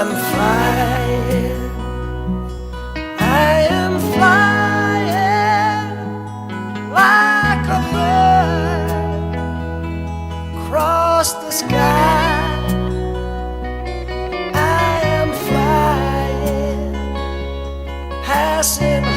am flying, I am flying like a bird across the sky. I am flying, passing